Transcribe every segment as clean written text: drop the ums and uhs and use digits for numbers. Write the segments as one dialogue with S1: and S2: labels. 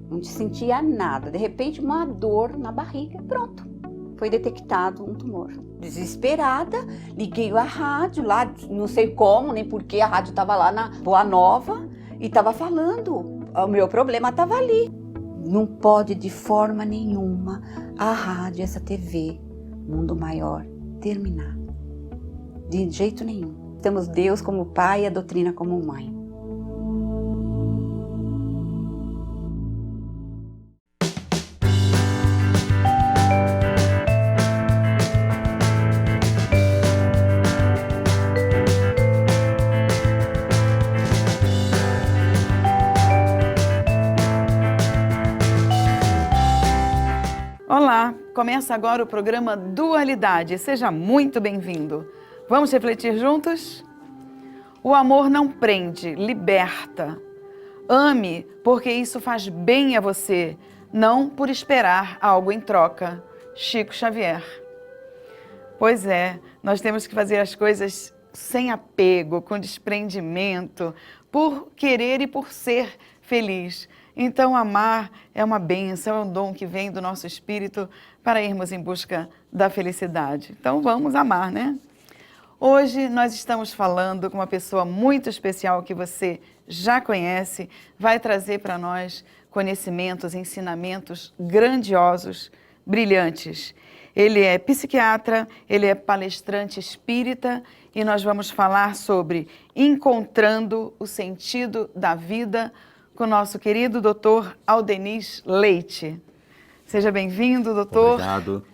S1: não sentia nada. De repente, uma dor na barriga, pronto. Foi detectado um tumor. Desesperada, liguei a rádio lá, não sei como, nem porquê, a rádio estava lá na Boa Nova e estava falando. O meu problema estava ali. Não pode de forma nenhuma a rádio, essa TV, Mundo Maior, terminar. De jeito nenhum. Temos Deus como pai e a doutrina como mãe.
S2: Olá, começa agora o programa Dualidade. Seja muito bem-vindo. Vamos refletir juntos? O amor não prende, liberta. Ame porque isso faz bem a você, não por esperar algo em troca. Chico Xavier. Pois é, nós temos que fazer as coisas sem apego, com desprendimento, por querer e por ser feliz. Então, amar é uma bênção, é um dom que vem do nosso espírito para irmos em busca da felicidade. Então, vamos amar, né? Hoje nós estamos falando com uma pessoa muito especial que você já conhece, vai trazer para nós conhecimentos, ensinamentos grandiosos, brilhantes. Ele é psiquiatra, ele é palestrante espírita e nós vamos falar sobre encontrando o sentido da vida com o nosso querido doutor Aldenis Leite. Seja bem-vindo, doutor.
S3: Obrigado.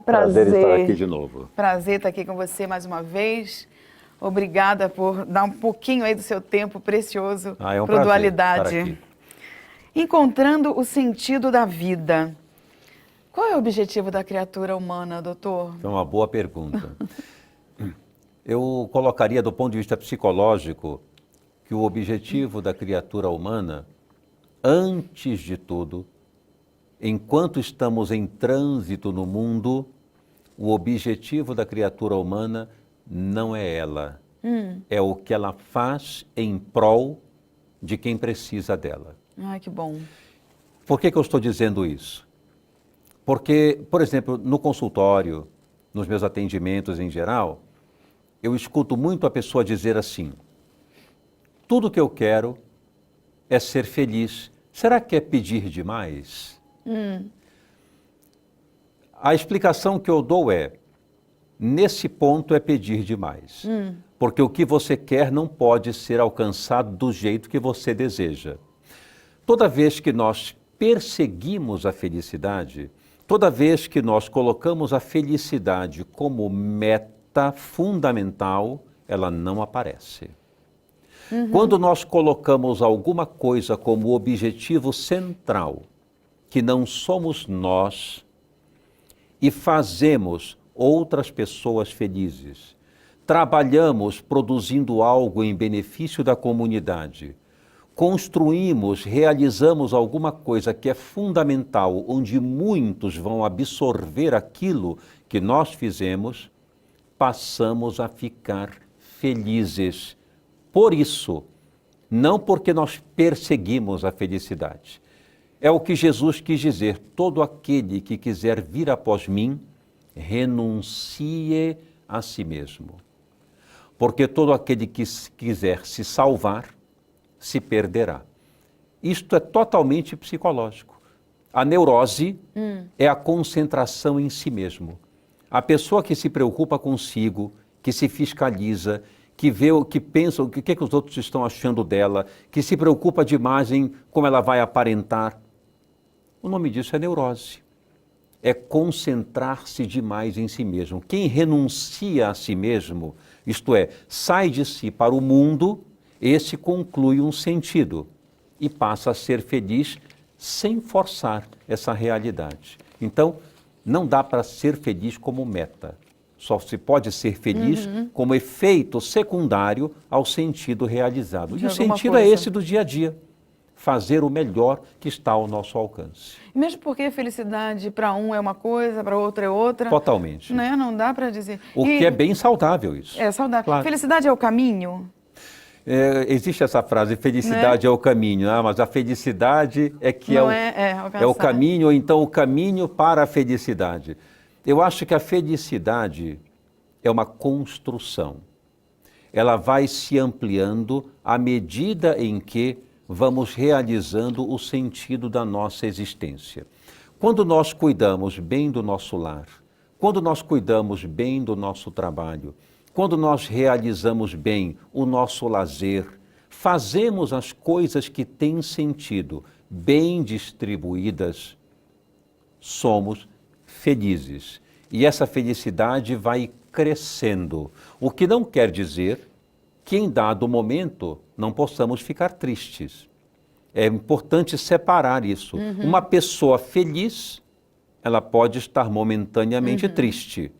S3: Prazer estar aqui de novo.
S2: Prazer estar aqui com você mais uma vez. Obrigada por dar um pouquinho aí do seu tempo precioso
S3: É um
S2: para o
S3: prazer
S2: Dualidade.
S3: estar aqui.
S2: Encontrando o sentido da vida. Qual é o objetivo da criatura humana, doutor?
S3: É uma boa pergunta. Eu colocaria do ponto de vista psicológico que o objetivo da criatura humana, antes de tudo, enquanto estamos em trânsito no mundo, o objetivo da criatura humana não é ela, é o que ela faz em prol de quem precisa dela.
S2: Ai, que bom.
S3: Por que eu estou dizendo isso? Porque, por exemplo, no consultório, nos meus atendimentos em geral, eu escuto muito a pessoa dizer assim: tudo que eu quero é ser feliz. Será que é pedir demais? A explicação que eu dou é, nesse ponto é pedir demais. Porque o que você quer não pode ser alcançado do jeito que você deseja. Toda vez que nós perseguimos a felicidade, toda vez que nós colocamos a felicidade como meta fundamental, ela não aparece. Quando nós colocamos alguma coisa como objetivo central, que não somos nós, e fazemos outras pessoas felizes, trabalhamos produzindo algo em benefício da comunidade, construímos, realizamos alguma coisa que é fundamental, onde muitos vão absorver aquilo que nós fizemos, passamos a ficar felizes. Por isso, não porque nós perseguimos a felicidade. É o que Jesus quis dizer: todo aquele que quiser vir após mim, renuncie a si mesmo. Porque todo aquele que quiser se salvar, se perderá. Isto é totalmente psicológico. A neurose é a concentração em si mesmo. A pessoa que se preocupa consigo, que se fiscaliza, que vê o que pensa, o que os outros estão achando dela, que se preocupa demais em como ela vai aparentar. O nome disso é neurose. É concentrar-se demais em si mesmo. Quem renuncia a si mesmo, isto é, sai de si para o mundo, esse conclui um sentido e passa a ser feliz sem forçar essa realidade. Então, não dá para ser feliz como meta. Só se pode ser feliz como efeito secundário ao sentido realizado. E o sentido é esse do dia a dia. Fazer o melhor que está ao nosso alcance.
S2: Mesmo porque a felicidade para um é uma coisa, para outro é outra.
S3: Totalmente.
S2: Né? Não dá para dizer.
S3: O que é bem saudável isso.
S2: É saudável.
S3: Claro.
S2: Felicidade é o caminho?
S3: Existe essa frase, felicidade é o caminho, mas a felicidade é que
S2: Não
S3: é o caminho, ou então o caminho para a felicidade. Eu acho que a felicidade é uma construção. Ela vai se ampliando à medida em que vamos realizando o sentido da nossa existência. Quando nós cuidamos bem do nosso lar, quando nós cuidamos bem do nosso trabalho, quando nós realizamos bem o nosso lazer, fazemos as coisas que têm sentido, bem distribuídas, somos felizes. E essa felicidade vai crescendo, o que não quer dizer que em dado momento não possamos ficar tristes. É importante separar isso. Uma pessoa feliz, ela pode estar momentaneamente triste.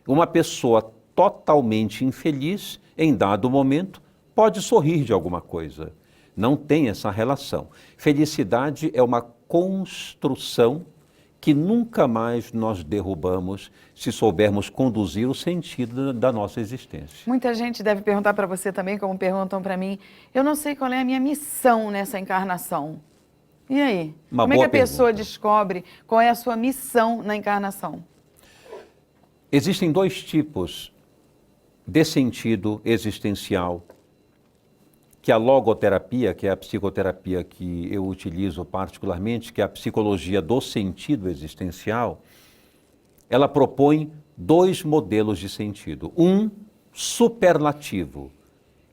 S3: Uma pessoa totalmente infeliz, em dado momento, pode sorrir de alguma coisa. Não tem essa relação. Felicidade é uma construção que nunca mais nós derrubamos se soubermos conduzir o sentido da nossa existência.
S2: Muita gente deve perguntar para você também, como perguntam para mim, eu não sei qual é a minha missão nessa encarnação. E aí? Como é que a pessoa descobre qual é a sua missão na encarnação?
S3: Existem dois tipos de sentido existencial que a logoterapia, que é a psicoterapia que eu utilizo particularmente, que é a psicologia do sentido existencial, ela propõe dois modelos de sentido. Um superlativo,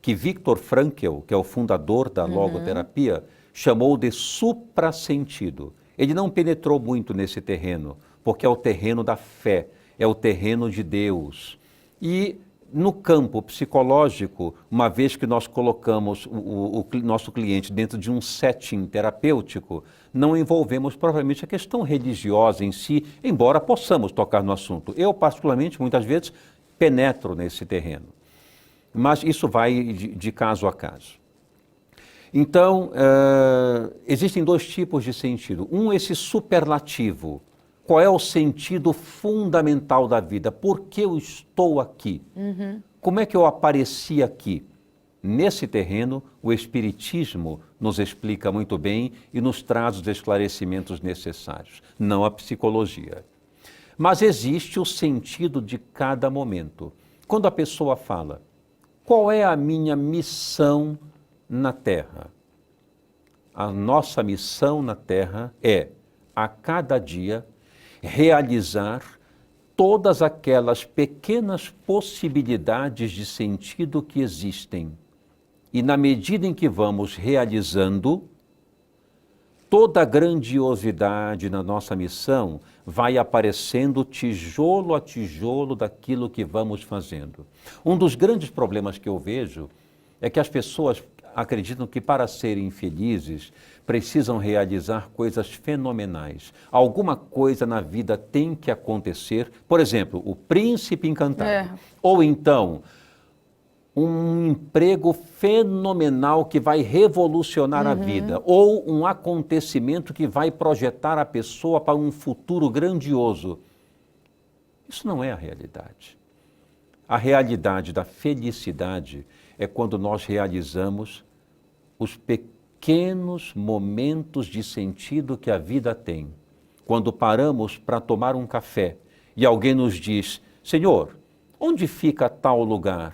S3: que Viktor Frankl, que é o fundador da logoterapia, chamou de suprassentido. Ele não penetrou muito nesse terreno, porque é o terreno da fé, é o terreno de Deus. E no campo psicológico, uma vez que nós colocamos o nosso cliente dentro de um setting terapêutico, não envolvemos provavelmente a questão religiosa em si, embora possamos tocar no assunto. Eu, particularmente, muitas vezes, penetro nesse terreno. Mas isso vai de caso a caso. Então, existem dois tipos de sentido. Um, esse superlativo. Qual é o sentido fundamental da vida? Por que eu estou aqui? Como é que eu apareci aqui? Nesse terreno, o Espiritismo nos explica muito bem e nos traz os esclarecimentos necessários, não a psicologia. Mas existe o sentido de cada momento. Quando a pessoa fala, qual é a minha missão na Terra? A nossa missão na Terra é, a cada dia, realizar todas aquelas pequenas possibilidades de sentido que existem. E na medida em que vamos realizando, toda a grandiosidade na nossa missão vai aparecendo tijolo a tijolo daquilo que vamos fazendo. Um dos grandes problemas que eu vejo é que as pessoas acreditam que para serem felizes precisam realizar coisas fenomenais. Alguma coisa na vida tem que acontecer. Por exemplo, o príncipe encantado. Ou então, um emprego fenomenal que vai revolucionar a vida. Ou um acontecimento que vai projetar a pessoa para um futuro grandioso. Isso não é a realidade. A realidade da felicidade é quando nós realizamos os pequenos momentos de sentido que a vida tem. Quando paramos para tomar um café e alguém nos diz, Senhor, onde fica tal lugar?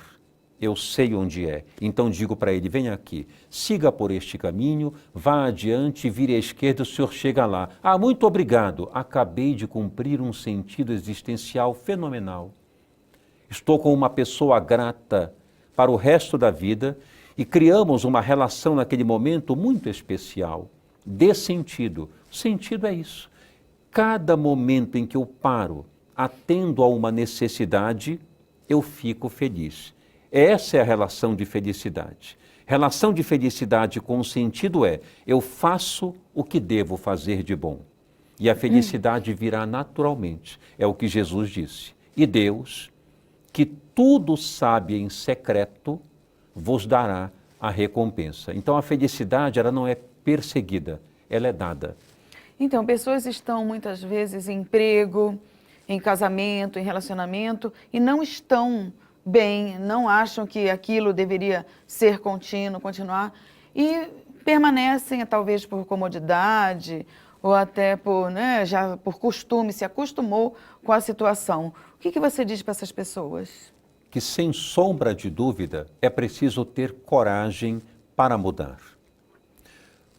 S3: Eu sei onde é. Então digo para ele, venha aqui, siga por este caminho, vá adiante, vire à esquerda, o senhor chega lá. Ah, muito obrigado, acabei de cumprir um sentido existencial fenomenal. Estou com uma pessoa grata para o resto da vida e criamos uma relação naquele momento muito especial, de sentido. Sentido é isso. Cada momento em que eu paro, atendo a uma necessidade, eu fico feliz. Essa é a relação de felicidade. Relação de felicidade com o sentido é, eu faço o que devo fazer de bom. E a felicidade virá naturalmente, é o que Jesus disse. E Deus, que tudo sabe em secreto, vos dará a recompensa. Então a felicidade, ela não é perseguida, ela é dada.
S2: Então, pessoas estão muitas vezes em emprego, em casamento, em relacionamento, e não estão bem, não acham que aquilo deveria ser contínuo, continuar, e permanecem, talvez por comodidade, ou até por, né, já por costume, se acostumou com a situação. O que você diz para essas pessoas?
S3: Que sem sombra de dúvida é preciso ter coragem para mudar.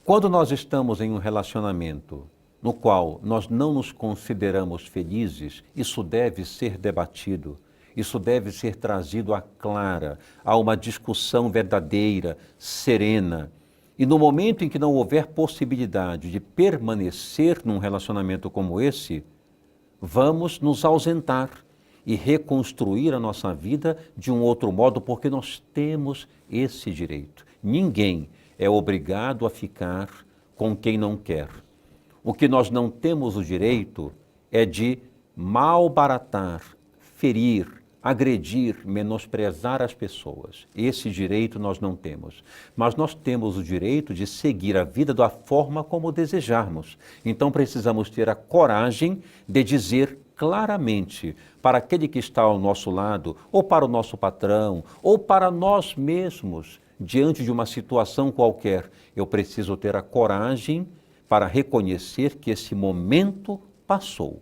S3: Quando nós estamos em um relacionamento no qual nós não nos consideramos felizes, isso deve ser debatido, isso deve ser trazido à clara, a uma discussão verdadeira, serena. E no momento em que não houver possibilidade de permanecer num relacionamento como esse, vamos nos ausentar e reconstruir a nossa vida de um outro modo, porque nós temos esse direito. Ninguém é obrigado a ficar com quem não quer. O que nós não temos o direito é de malbaratar, ferir, agredir, menosprezar as pessoas. Esse direito nós não temos. Mas nós temos o direito de seguir a vida da forma como desejarmos. Então precisamos ter a coragem de dizer claramente para aquele que está ao nosso lado, ou para o nosso patrão, ou para nós mesmos, diante de uma situação qualquer, eu preciso ter a coragem para reconhecer que esse momento passou.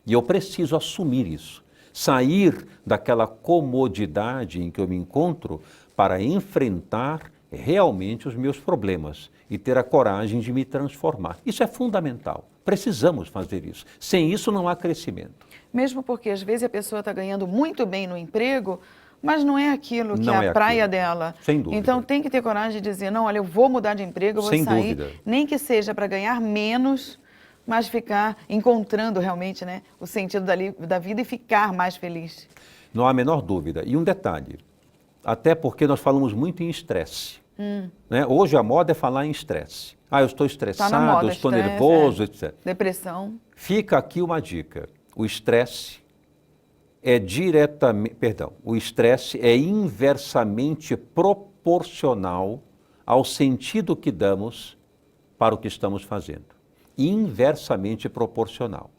S3: E eu preciso assumir isso. Sair daquela comodidade em que eu me encontro para enfrentar realmente os meus problemas e ter a coragem de me transformar. Isso é fundamental. Precisamos fazer isso. Sem isso não há crescimento.
S2: Mesmo porque às vezes a pessoa está ganhando muito bem no emprego, mas não é aquilo que
S3: Não
S2: é
S3: é
S2: a praia
S3: aquilo.
S2: dela.
S3: Sem dúvida.
S2: Então tem que ter coragem de dizer, não, olha, eu vou mudar de emprego, eu vou
S3: Sem
S2: sair,
S3: dúvida.
S2: nem que seja para ganhar menos, mas ficar encontrando realmente, né, o sentido da vida e ficar mais feliz.
S3: Não há a menor dúvida. E um detalhe, até porque nós falamos muito em estresse. Né? Hoje a moda é falar em estresse. Ah, eu estou estressado,
S2: Tá na moda,
S3: estou
S2: estresse,
S3: nervoso, etc.
S2: Depressão.
S3: Fica aqui uma dica. O estresse é inversamente proporcional ao sentido que damos para o que estamos fazendo. Inversamente proporcional.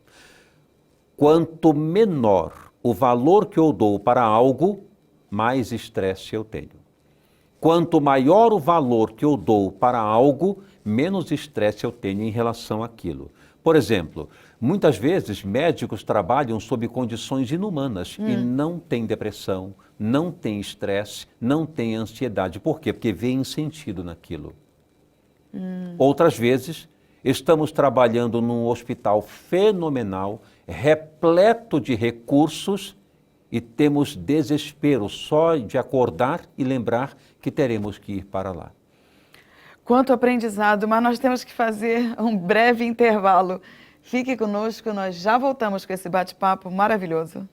S3: Quanto menor o valor que eu dou para algo, mais estresse eu tenho. Quanto maior o valor que eu dou para algo, menos estresse eu tenho em relação àquilo. Por exemplo, muitas vezes médicos trabalham sob condições inumanas e não têm depressão, não têm estresse, não têm ansiedade. Por quê? Porque veem sentido naquilo. Outras vezes, estamos trabalhando num hospital fenomenal, repleto de recursos e temos desespero só de acordar e lembrar que teremos que ir para lá.
S2: Quanto aprendizado, mas nós temos que fazer um breve intervalo. Fique conosco, nós já voltamos com esse bate-papo maravilhoso.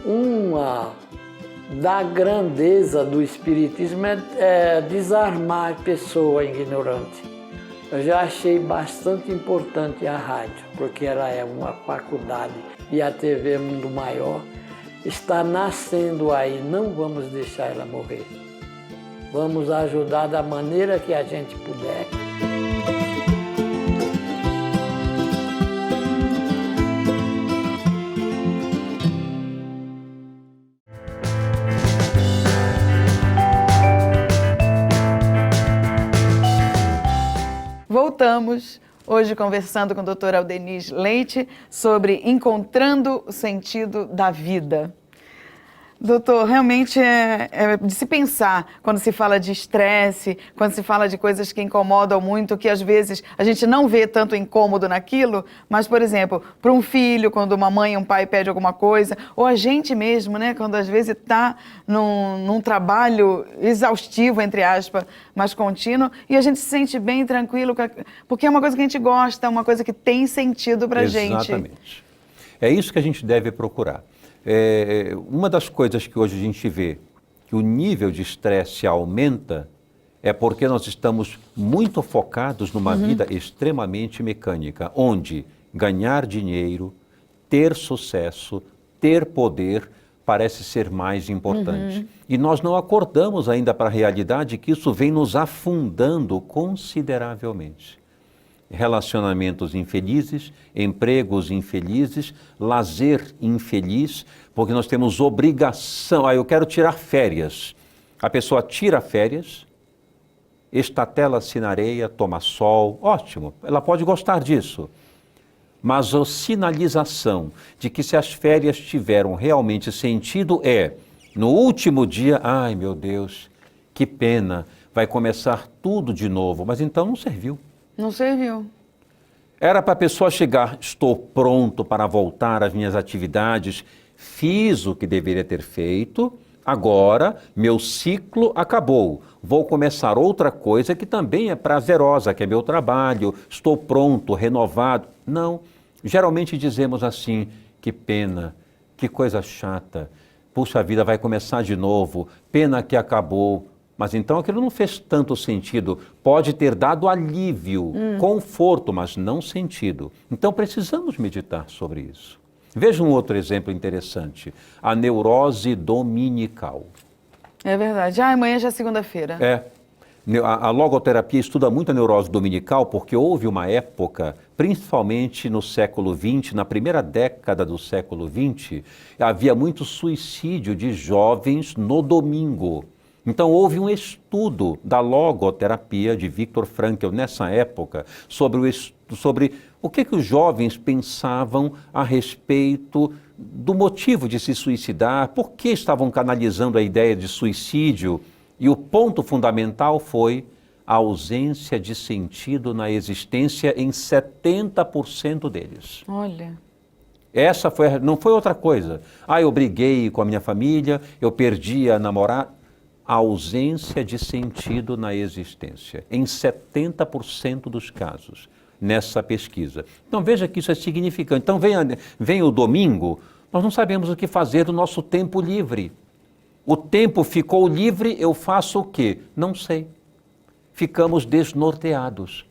S4: Uma da grandeza do Espiritismo é desarmar a pessoa ignorante. Eu já achei bastante importante a rádio, porque ela é uma faculdade e a TV Mundo Maior está nascendo aí, não vamos deixar ela morrer. Vamos ajudar da maneira que a gente puder.
S2: Voltamos hoje conversando com o Dr. Aldenis Leite sobre encontrando o sentido da vida. Doutor, realmente é de se pensar quando se fala de estresse, quando se fala de coisas que incomodam muito, que às vezes a gente não vê tanto incômodo naquilo, mas, por exemplo, para um filho, quando uma mãe e um pai pedem alguma coisa, ou a gente mesmo, né, quando às vezes está num trabalho exaustivo, entre aspas, mas contínuo, e a gente se sente bem tranquilo, porque é uma coisa que a gente gosta, é uma coisa que tem sentido para a gente.
S3: Exatamente. É isso que a gente deve procurar. Uma das coisas que hoje a gente vê que o nível de estresse aumenta é porque nós estamos muito focados numa vida extremamente mecânica, onde ganhar dinheiro, ter sucesso, ter poder parece ser mais importante. E nós não acordamos ainda para a realidade que isso vem nos afundando consideravelmente. relacionamentos infelizes, empregos infelizes, lazer infeliz, porque nós temos obrigação. Eu quero tirar férias. A pessoa tira férias, estatela-se na areia, toma sol, ótimo, ela pode gostar disso. Mas a sinalização de que se as férias tiveram realmente sentido no último dia, ai meu Deus, que pena, vai começar tudo de novo, mas então não serviu.
S2: Não serviu.
S3: Era para a pessoa chegar, estou pronto para voltar às minhas atividades, fiz o que deveria ter feito, agora meu ciclo acabou, vou começar outra coisa que também é prazerosa, que é meu trabalho, estou pronto, renovado. Não, geralmente dizemos assim, que pena, que coisa chata, puxa vida, vai começar de novo, pena que acabou. Mas então aquilo não fez tanto sentido, pode ter dado alívio, conforto, mas não sentido. Então precisamos meditar sobre isso. Veja um outro exemplo interessante, a neurose dominical.
S2: É verdade. Amanhã já é segunda-feira.
S3: A logoterapia estuda muito a neurose dominical porque houve uma época, principalmente no século XX, na primeira década do século XX, havia muito suicídio de jovens no domingo. Então houve um estudo da logoterapia de Viktor Frankl nessa época sobre o que os jovens pensavam a respeito do motivo de se suicidar, por que estavam canalizando a ideia de suicídio. E o ponto fundamental foi a ausência de sentido na existência em 70% deles.
S2: Olha.
S3: Essa não foi outra coisa. Eu briguei com a minha família, eu perdi a namorada. A ausência de sentido na existência, em 70% dos casos, nessa pesquisa. Então veja que isso é significante. Então vem o domingo, nós não sabemos o que fazer do nosso tempo livre. O tempo ficou livre, eu faço o quê? Não sei. Ficamos desnorteados.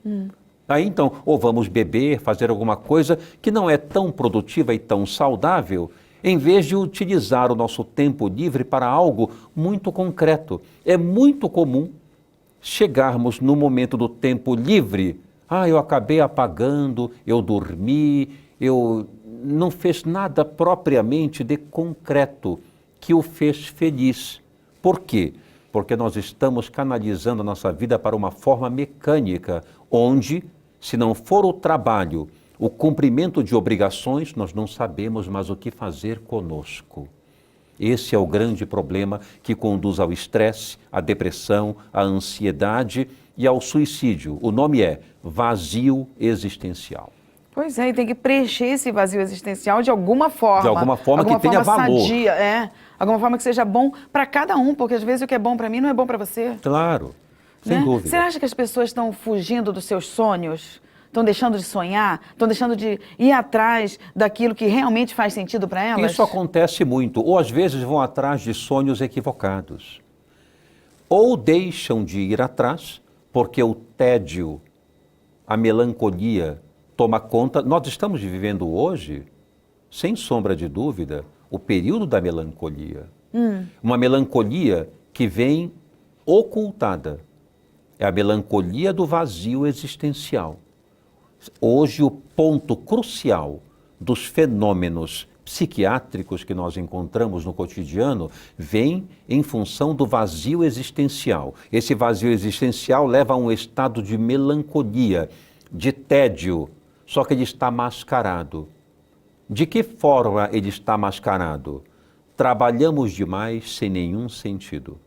S3: Aí então, ou vamos beber, fazer alguma coisa que não é tão produtiva e tão saudável, em vez de utilizar o nosso tempo livre para algo muito concreto. É muito comum chegarmos no momento do tempo livre, eu acabei apagando, eu dormi, eu não fiz nada propriamente de concreto que o fez feliz. Por quê? Porque nós estamos canalizando a nossa vida para uma forma mecânica, onde, se não for o trabalho, o cumprimento de obrigações, nós não sabemos mais o que fazer conosco. Esse é o grande problema que conduz ao estresse, à depressão, à ansiedade e ao suicídio. O nome é vazio existencial.
S2: Pois é, e tem que preencher esse vazio existencial de alguma forma.
S3: De alguma forma que tenha valor.
S2: Sadia, alguma forma que seja bom para cada um, porque às vezes o que é bom para mim não é bom para você.
S3: Claro, sem dúvida.
S2: Você acha que as pessoas estão fugindo dos seus sonhos? Estão deixando de sonhar? Estão deixando de ir atrás daquilo que realmente faz sentido para elas?
S3: Isso acontece muito. Ou às vezes vão atrás de sonhos equivocados. Ou deixam de ir atrás porque o tédio, a melancolia toma conta. Nós estamos vivendo hoje, sem sombra de dúvida, o período da melancolia. Uma melancolia que vem ocultada. É a melancolia do vazio existencial. Hoje, o ponto crucial dos fenômenos psiquiátricos que nós encontramos no cotidiano vem em função do vazio existencial. Esse vazio existencial leva a um estado de melancolia, de tédio, só que ele está mascarado. De que forma ele está mascarado? Trabalhamos demais sem nenhum sentido.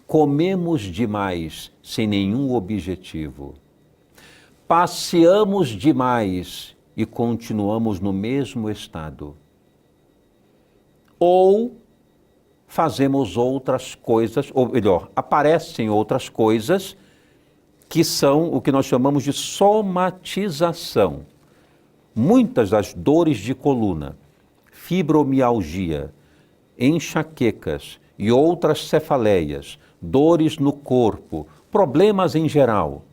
S3: Comemos demais sem nenhum objetivo. Passeamos demais e continuamos no mesmo estado. Ou fazemos outras coisas, ou melhor, aparecem outras coisas que são o que nós chamamos de somatização. Muitas das dores de coluna, fibromialgia, enxaquecas e outras cefaleias, dores no corpo, problemas em geral,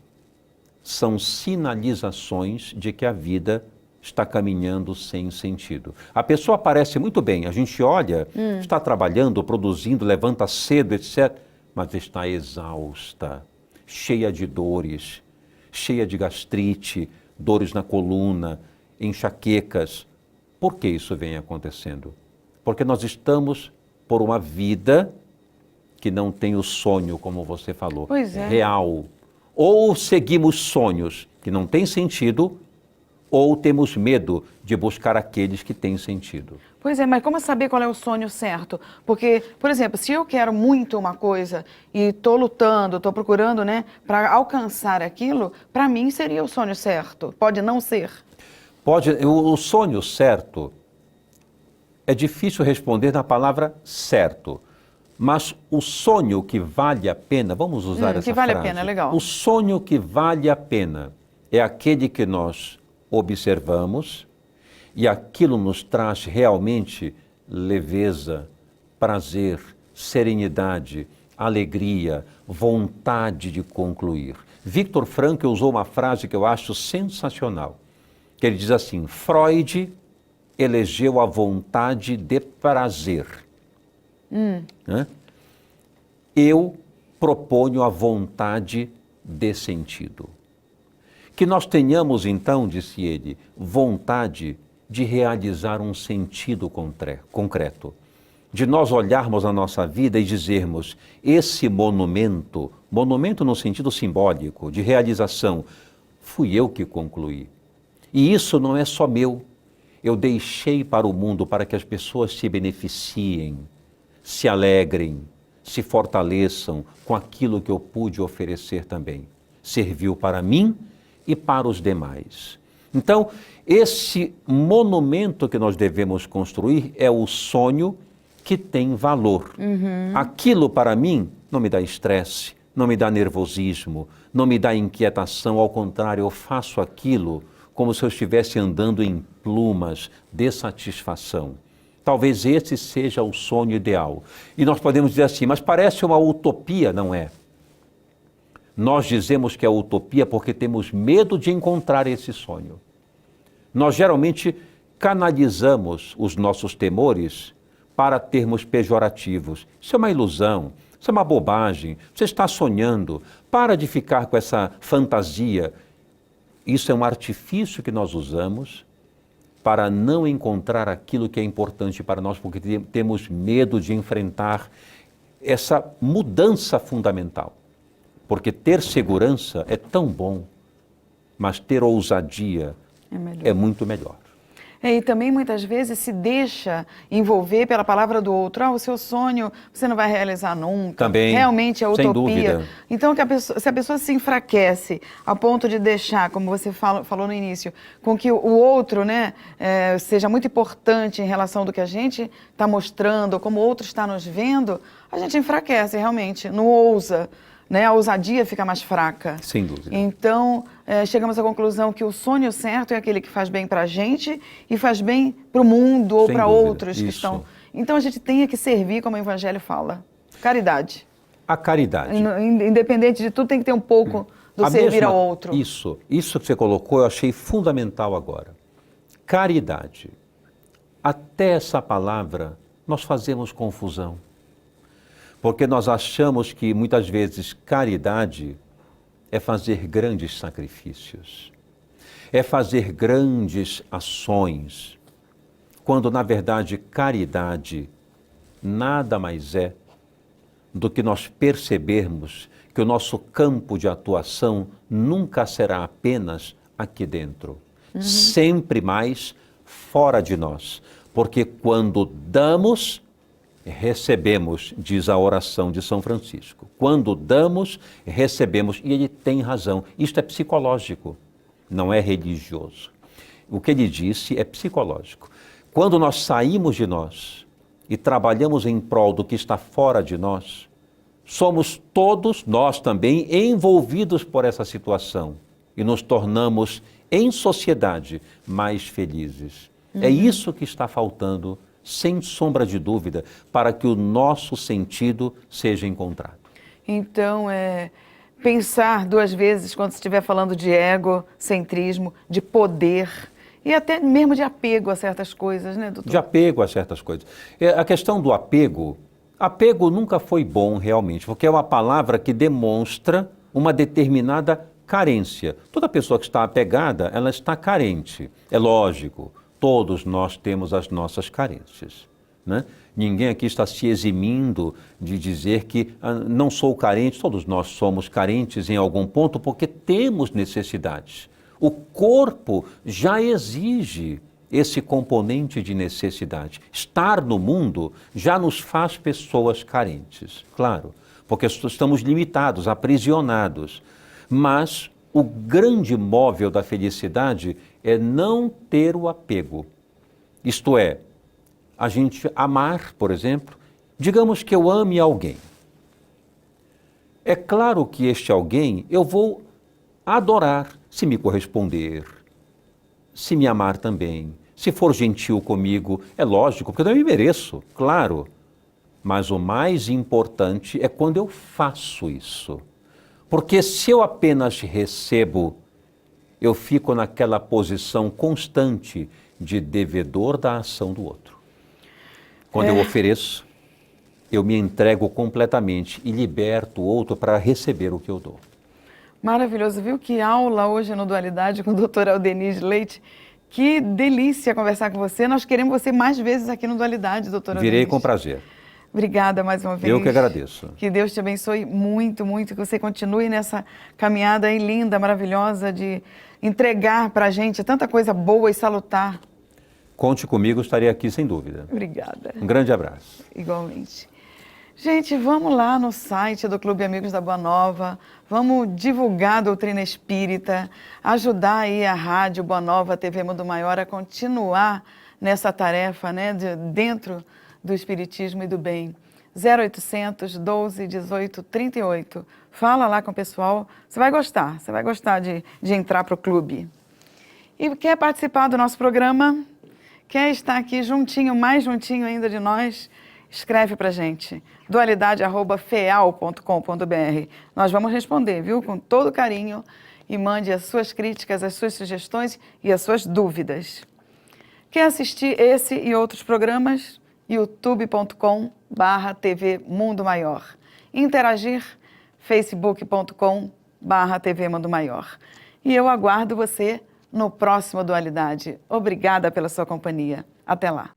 S3: são sinalizações de que a vida está caminhando sem sentido. A pessoa parece muito bem, a gente olha, está trabalhando, produzindo, levanta cedo, etc., mas está exausta, cheia de dores. cheia de gastrite, dores na coluna, enxaquecas. Por que isso vem acontecendo? Porque nós estamos por uma vida que não tem o sonho, como você falou,
S2: Pois é.
S3: real. Ou seguimos sonhos que não têm sentido, ou temos medo de buscar aqueles que têm sentido.
S2: Pois é, mas como saber qual é o sonho certo? Porque, por exemplo, se eu quero muito uma coisa e estou lutando, estou procurando, né, para alcançar aquilo, para mim seria o sonho certo. Pode não ser.
S3: O sonho certo é difícil responder na palavra certo, mas o sonho que vale a pena, vamos usar essa
S2: que vale
S3: frase.
S2: a pena, legal.
S3: O sonho que vale a pena é aquele que nós observamos e aquilo nos traz realmente leveza, prazer, serenidade, alegria, vontade de concluir. Victor Frankl usou uma frase que eu acho sensacional, que ele diz assim: Freud elegeu a vontade de prazer. Né? Eu proponho a vontade de sentido. Que nós tenhamos então, disse ele, vontade de realizar um sentido concreto. De nós olharmos a nossa vida e dizermos, esse monumento no sentido simbólico, de realização, fui eu que concluí. E isso não é só meu. Eu deixei para o mundo para que as pessoas se beneficiem, se alegrem, se fortaleçam com aquilo que eu pude oferecer também. Serviu para mim e para os demais. Então, esse monumento que nós devemos construir é o sonho que tem valor. Aquilo para mim não me dá estresse, não me dá nervosismo, não me dá inquietação, ao contrário, eu faço aquilo como se eu estivesse andando em plumas de satisfação. Talvez esse seja o sonho ideal. E nós podemos dizer assim, mas parece uma utopia, não é? Nós dizemos que é utopia porque temos medo de encontrar esse sonho. Nós geralmente canalizamos os nossos temores para termos pejorativos. Isso é uma ilusão, isso é uma bobagem, você está sonhando, para de ficar com essa fantasia. Isso é um artifício que nós usamos para não encontrar aquilo que é importante para nós, porque temos medo de enfrentar essa mudança fundamental. Porque ter segurança é tão bom, mas ter ousadia é muito melhor.
S2: E também muitas vezes se deixa envolver pela palavra do outro. O seu sonho você não vai realizar nunca.
S3: Também,
S2: realmente é utopia.
S3: sem dúvida.
S2: Então, se a pessoa se enfraquece a ponto de deixar, como você falou no início, com que o outro, né, seja muito importante em relação do que a gente está mostrando, como o outro está nos vendo, a gente enfraquece realmente, não ousa. Né, a ousadia fica mais fraca.
S3: Sem dúvida.
S2: Então, chegamos à conclusão que o sonho certo é aquele que faz bem para a gente e faz bem para o mundo ou para outros que estão. Então, a gente tem que servir, como o Evangelho fala. Caridade.
S3: A caridade.
S2: Independente de tudo, tem que ter um pouco do servir ao outro.
S3: Isso que você colocou, eu achei fundamental agora. Caridade. Até essa palavra, nós fazemos confusão. Porque nós achamos que, muitas vezes, caridade é fazer grandes sacrifícios, é fazer grandes ações, quando, na verdade, caridade nada mais é do que nós percebermos que o nosso campo de atuação nunca será apenas aqui dentro, sempre mais fora de nós, porque quando damos, recebemos, diz a oração de São Francisco. Quando damos, recebemos. E ele tem razão. Isto é psicológico, não é religioso. O que ele disse é psicológico. Quando nós saímos de nós e trabalhamos em prol do que está fora de nós, somos todos, nós também, envolvidos por essa situação e nos tornamos, em sociedade, mais felizes. É isso que está faltando, sem sombra de dúvida, para que o nosso sentido seja encontrado.
S2: Então, pensar duas vezes quando estiver falando de egocentrismo, de poder e até mesmo de apego a certas coisas, né, doutor?
S3: De apego a certas coisas. A questão do apego nunca foi bom realmente, porque é uma palavra que demonstra uma determinada carência. Toda pessoa que está apegada, ela está carente. É lógico, todos nós temos as nossas carências, né? Ninguém aqui está se eximindo de dizer que não sou carente. Todos nós somos carentes em algum ponto porque temos necessidades. O corpo já exige esse componente de necessidade. Estar no mundo já nos faz pessoas carentes, claro, porque estamos limitados, aprisionados. Mas o grande móvel da felicidade é não ter o apego. Isto é, a gente amar, por exemplo, digamos que eu ame alguém. É claro que este alguém eu vou adorar se me corresponder, se me amar também, se for gentil comigo, é lógico, porque eu também mereço, claro. Mas o mais importante é quando eu faço isso. Porque se eu apenas recebo, eu fico naquela posição constante de devedor da ação do outro. Quando eu ofereço, eu me entrego completamente e liberto o outro para receber o que eu dou.
S2: Maravilhoso, viu? Que aula hoje no Dualidade com o Dr. Aldenir Leite. Que delícia conversar com você. Nós queremos você mais vezes aqui no Dualidade, doutor Aldenir.
S3: Virei com prazer.
S2: Obrigada mais uma vez.
S3: Eu que agradeço. Que
S2: Deus te abençoe muito, muito, que você continue nessa caminhada aí linda, maravilhosa de entregar para a gente tanta coisa boa e salutar.
S3: Conte comigo, estarei aqui sem dúvida.
S2: Obrigada.
S3: Um grande abraço.
S2: Igualmente. Gente, vamos lá no site do Clube Amigos da Boa Nova, vamos divulgar a doutrina espírita, ajudar aí a Rádio Boa Nova, TV Mundo Maior a continuar nessa tarefa, né, dentro do Espiritismo e do Bem. 0800 12 18 38. Fala lá com o pessoal, você vai gostar de entrar para o clube. E quer participar do nosso programa? Quer estar aqui juntinho, mais juntinho ainda de nós? Escreve pra gente, dualidade@feal.com.br. Nós vamos responder, viu? Com todo carinho, e mande as suas críticas, as suas sugestões e as suas dúvidas. Quer assistir esse e outros programas? youtube.com/TV Mundo Maior. Interagir? facebook.com/TV Mundo Maior. E eu aguardo você no próximo Dualidade. Obrigada pela sua companhia. Até lá.